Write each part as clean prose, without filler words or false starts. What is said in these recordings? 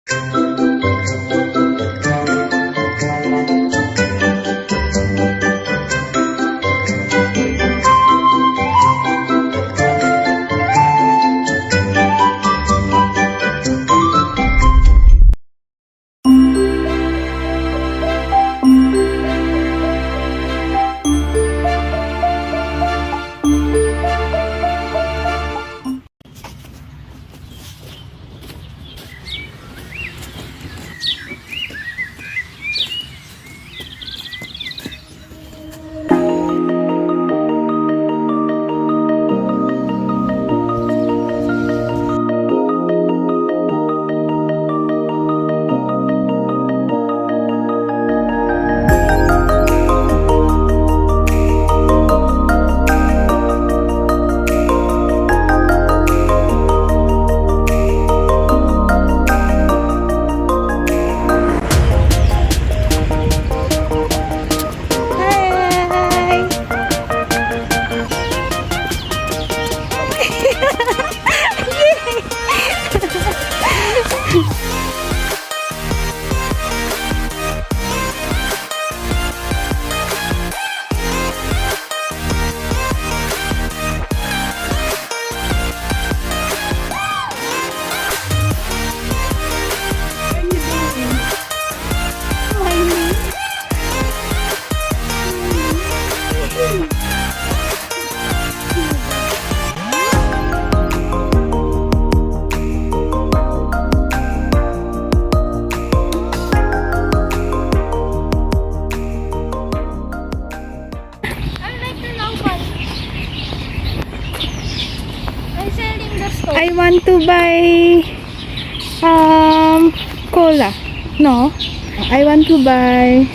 I want to buy cola. No, I want to buy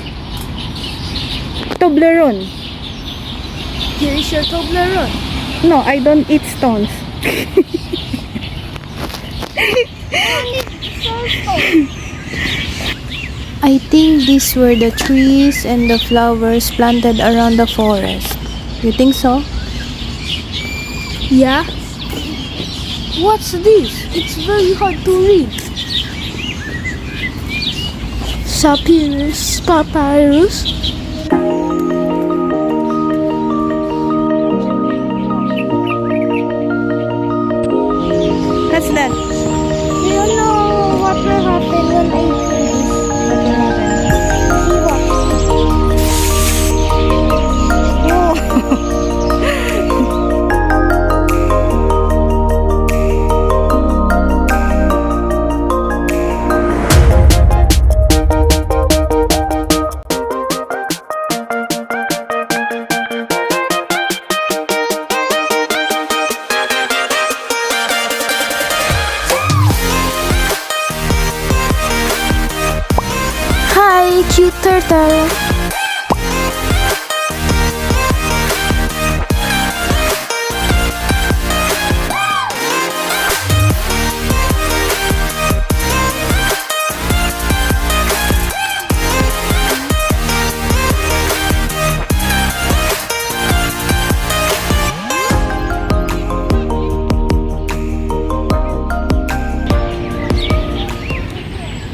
Toblerone. Here is your Toblerone. No, I don't eat stones. I think these were the trees and the flowers planted around the forest. You think so? Yeah. What's this? It's very hard to read. Papyrus. What's that? Do you know what will happen when I do this? What will happen? See what? Hi, cute turtle.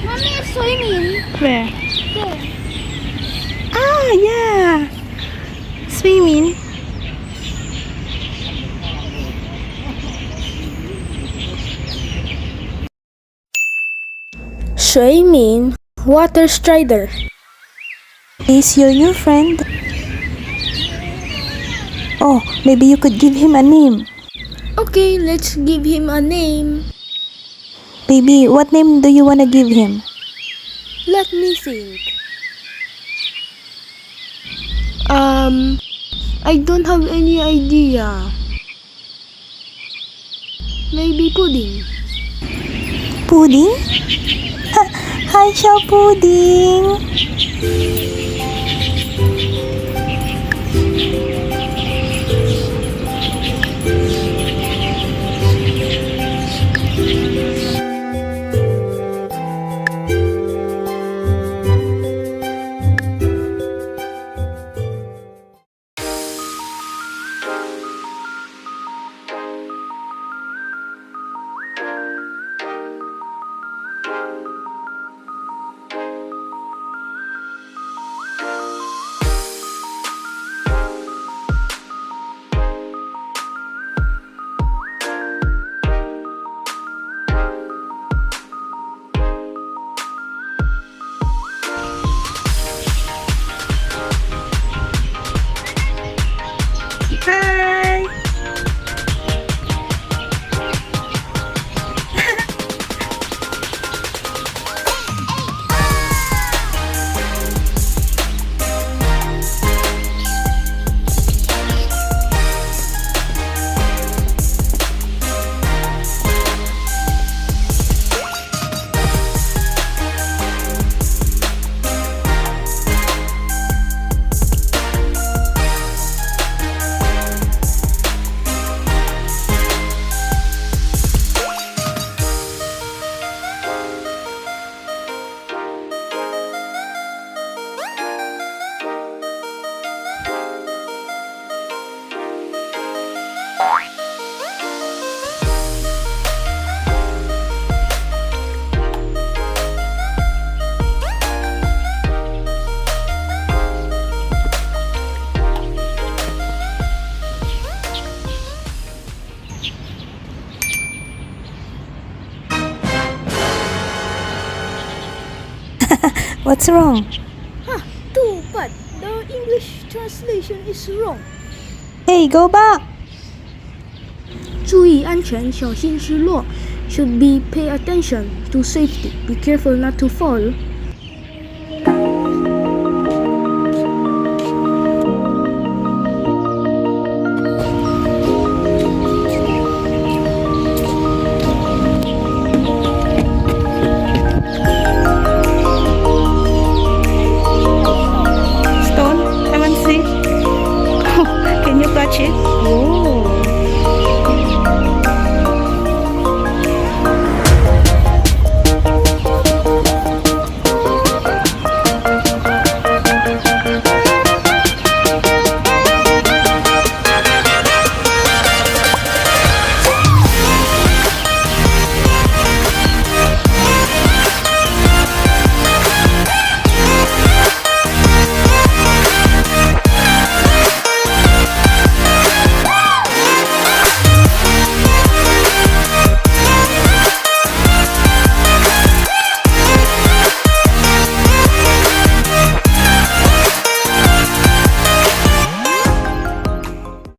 Mommy is swimming. Where? There. Ah, yeah. Swimming. Swimming. Water strider. Is your new friend? Oh, maybe you could give him a name. Okay, let's give him a name. Baby, what name do you want to give him? Let me think. I don't have any idea. Maybe Pudding. Pudding? Hi, Xiao Pudding. What's wrong? Too bad. The English translation is wrong. Hey, go back! 注意安全，小心失落 should be pay attention to safety. Be careful not to fall.